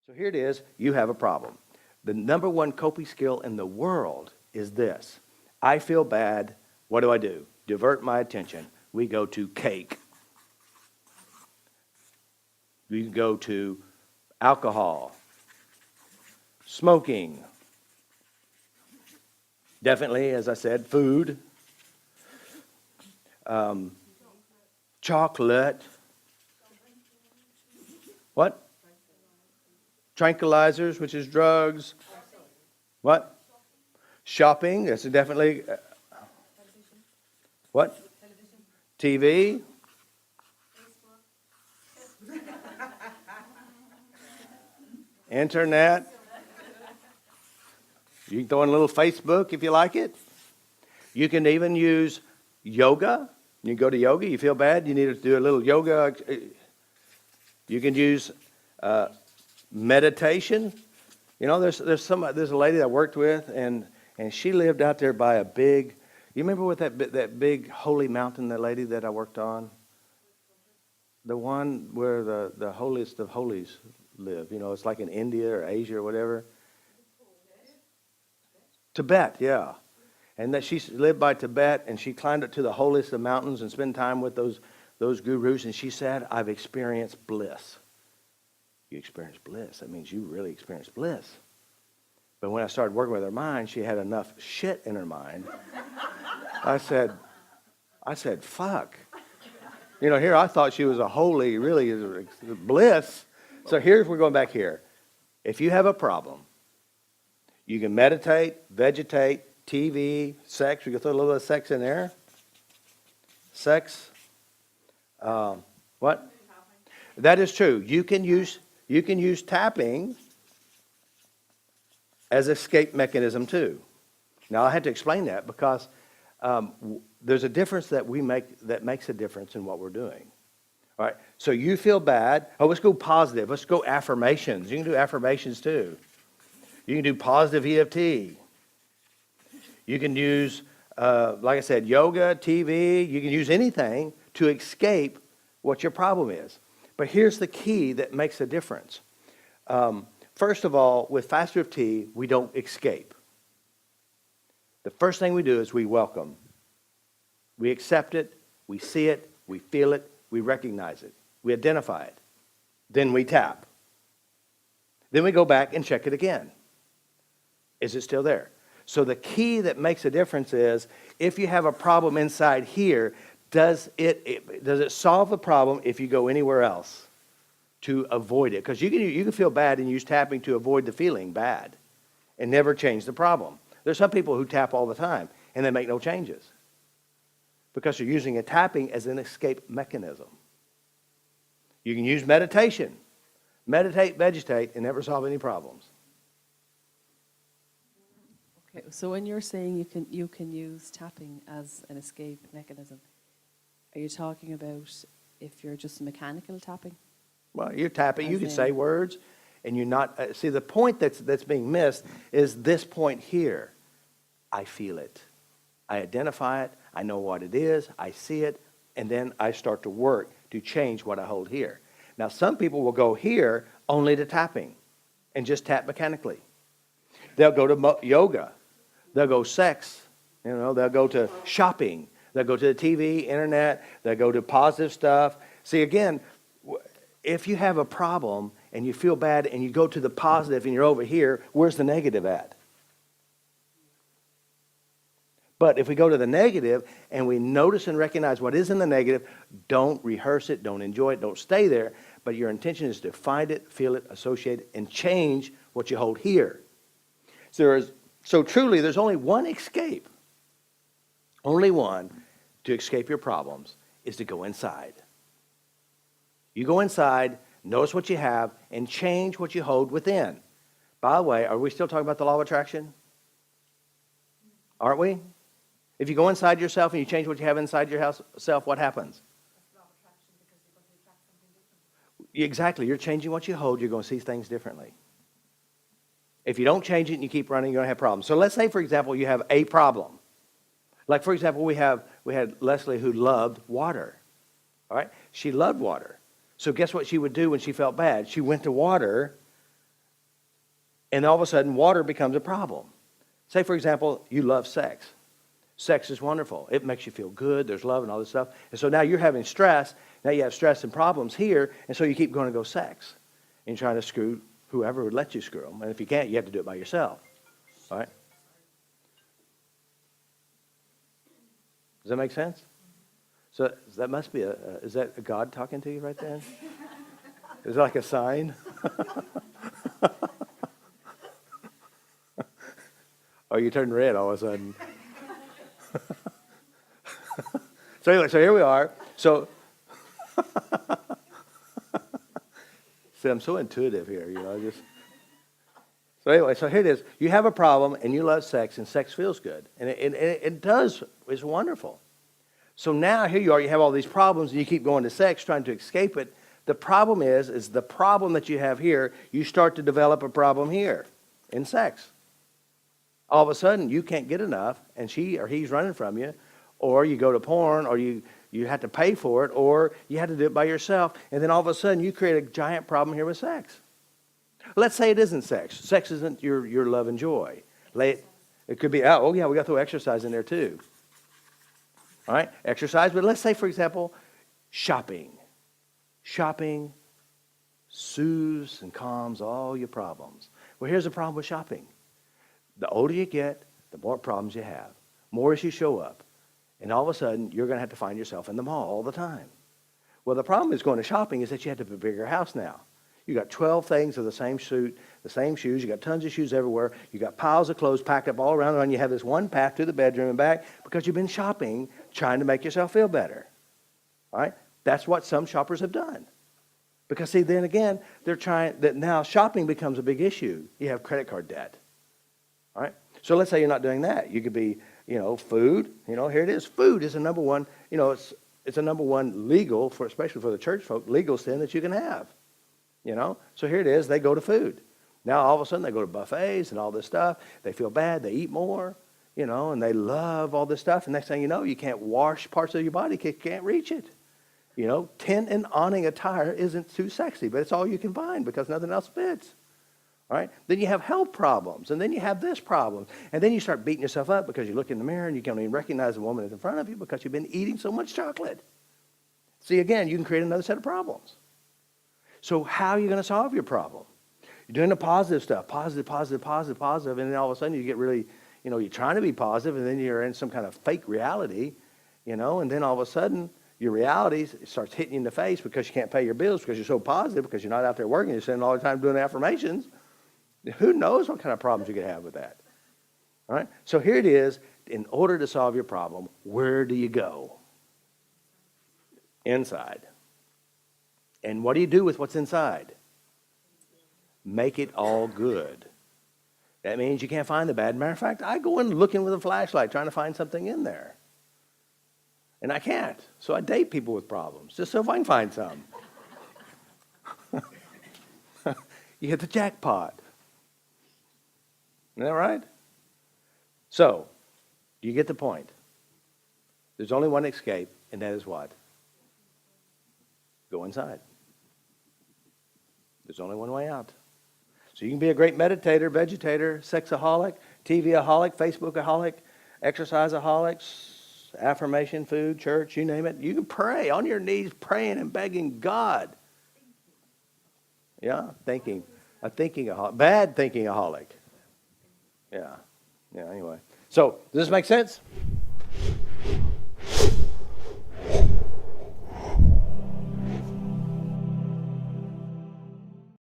So here it is, you have a problem. The number one coping skill in the world is this. I feel bad, what do? Divert my attention. We go to cake. We go to alcohol, smoking, definitely, as I said, food, chocolate, what? Tranquilizers, which is drugs. What? Shopping, that's definitely, what? TV. Internet. You can throw in a little Facebook if you like it. You can even use yoga. You go to yoga, you feel bad, you need to do a little yoga. You can use meditation. You know, there's a lady that I worked with, and she lived out there by a big. You remember what that big holy mountain, that lady that I worked on? The one where the holiest of holies live. You know, it's like in India or Asia or whatever. Tibet, yeah. And that she lived by Tibet, and she climbed up to the holiest of mountains and spent time with those gurus. And she said, "I've experienced bliss." You experienced bliss. That means you really experienced bliss. But when I started working with her mind, she had enough shit in her mind. I said, fuck. You know, here I thought she was a holy, really bliss. So we're going back here. If you have a problem, you can meditate, vegetate, TV, sex. We can throw a little bit of sex in there. Sex. What? That is true. You can use tapping as an escape mechanism too. Now I had to explain that because there's a difference that we make that makes a difference in what we're doing. All right. So you feel bad. Oh, let's go positive. Let's go affirmations. You can do affirmations too. You can do positive EFT. You can use, like I said, yoga, TV. You can use anything to escape what your problem is. But here's the key that makes a difference. First of all, with FasterEFT, we don't escape. The first thing we do is we welcome. We accept it, we see it, we feel it, we recognize it, we identify it. Then we tap. Then we go back and check it again. Is it still there? So the key that makes a difference is if you have a problem inside here, does it solve the problem if you go anywhere else to avoid it? Because you can feel bad and use tapping to avoid the feeling bad and never change the problem. There's some people who tap all the time and they make no changes because they're using a tapping as an escape mechanism. You can use meditation. Meditate, vegetate, and never solve any problems. Okay, so when you're saying you can use tapping as an escape mechanism, are you talking about if you're just mechanical tapping? Well, you're tapping. You can say words, and you're not. See, the point that's being missed is this point here. I feel it. I identify it. I know what it is. I see it, and then I start to work to change what I hold here. Now, some people will go here only to tapping, and just tap mechanically. They'll go to yoga. They'll go sex. You know, they'll go to shopping. They'll go to the TV, internet. They'll go to positive stuff. See, again, if you have a problem and you feel bad and you go to the positive and you're over here, where's the negative at? But if we go to the negative and we notice and recognize what is in the negative, don't rehearse it, don't enjoy it, don't stay there. But your intention is to find it, feel it, associate it, and change what you hold here. So truly, there's only one escape. Only one to escape your problems is to go inside. You go inside, notice what you have, and change what you hold within. By the way, are we still talking about the law of attraction? Aren't we? If you go inside yourself and you change what you have inside yourself, what happens? That's law of attraction because you're going to attract something different. Exactly. You're changing what you hold, you're going to see things differently. If you don't change it and you keep running, you're going to have problems. So let's say, for example, you have a problem. Like, for example, we had Leslie who loved water. All right? She loved water. So guess what she would do when she felt bad? She went to water And all of a sudden, water becomes a problem. Say, for example, you love sex. Sex is wonderful. It makes you feel good. There's love and all this stuff. And so now you're having stress. Now you have stress and problems here. And so you keep going to go sex. And you're trying to screw whoever would let you screw them. And if you can't, you have to do it by yourself. All right? Does that make sense? So that must be is that a God talking to you right then? Is it like a sign? Oh, you turned red all of a sudden. So anyway, so here we are. So, see, I'm so intuitive here, just. So anyway, so here it is. You have a problem, and you love sex, and sex feels good. And it does. It's wonderful. So now here you are. You have all these problems, and you keep going to sex, trying to escape it. The problem is the problem that you have here, you start to develop a problem here in sex. All of a sudden, you can't get enough, and she or he's running from you, or you go to porn, or you have to pay for it, or you have to do it by yourself, and then all of a sudden, you create a giant problem here with sex. Let's say it isn't sex. Sex isn't your love and joy. It could be, oh yeah, we got to throw exercise in there too. All right, exercise, but let's say, for example, shopping. Shopping soothes and calms all your problems. Well, here's the problem with shopping. The older you get, the more problems you have. More as you show up. And all of a sudden, you're going to have to find yourself in the mall all the time. Well, the problem is going to shopping is that you have to have a bigger house now. You got 12 things of the same suit, the same shoes. You got tons of shoes everywhere. You got piles of clothes packed up all around, and you have this one path to the bedroom and back because you've been shopping, trying to make yourself feel better. All right? That's what some shoppers have done. Because, see, then again, they're trying that now shopping becomes a big issue. You have credit card debt. All right? So let's say you're not doing that. You could be, food. Here it is. Food is a number one, it's a number one legal, especially for the church folk, legal sin that you can have. So here it is. They go to food. Now all of a sudden they go to buffets and all this stuff. They feel bad. They eat more, and they love all this stuff. And next thing you know, you can't wash parts of your body because you can't reach it. Tent and awning attire isn't too sexy, but it's all you can find because nothing else fits. All right? Then you have health problems, and then you have this problem. And then you start beating yourself up because you look in the mirror and you can't even recognize the woman that's in front of you because you've been eating so much chocolate. See, again, you can create another set of problems. So how are you going to solve your problem? You're doing the positive stuff, positive, and then all of a sudden you get really, you're trying to be positive, and then you're in some kind of fake reality, and then all of a sudden your reality starts hitting you in the face because you can't pay your bills because you're so positive, because you're not out there working, you're spending all the time doing affirmations. Who knows what kind of problems you could have with that? All right? So here it is. In order to solve your problem, where do you go? Inside. And what do you do with what's inside? Make it all good. That means you can't find the bad. Matter of fact, I go in looking with a flashlight trying to find something in there. And I can't. So I date people with problems, just so if I can find some. You hit the jackpot. Isn't that right? So, you get the point. There's only one escape, and that is what? Go inside. There's only one way out. So you can be a great meditator, vegetator, sexaholic, TV-aholic, Facebook-aholic, exercise-aholic, affirmation, food, church, you name it. You can pray on your knees, praying and begging God. Yeah, thinking. A thinking-aholic. Bad thinking-aholic. Yeah, anyway. So, does this make sense?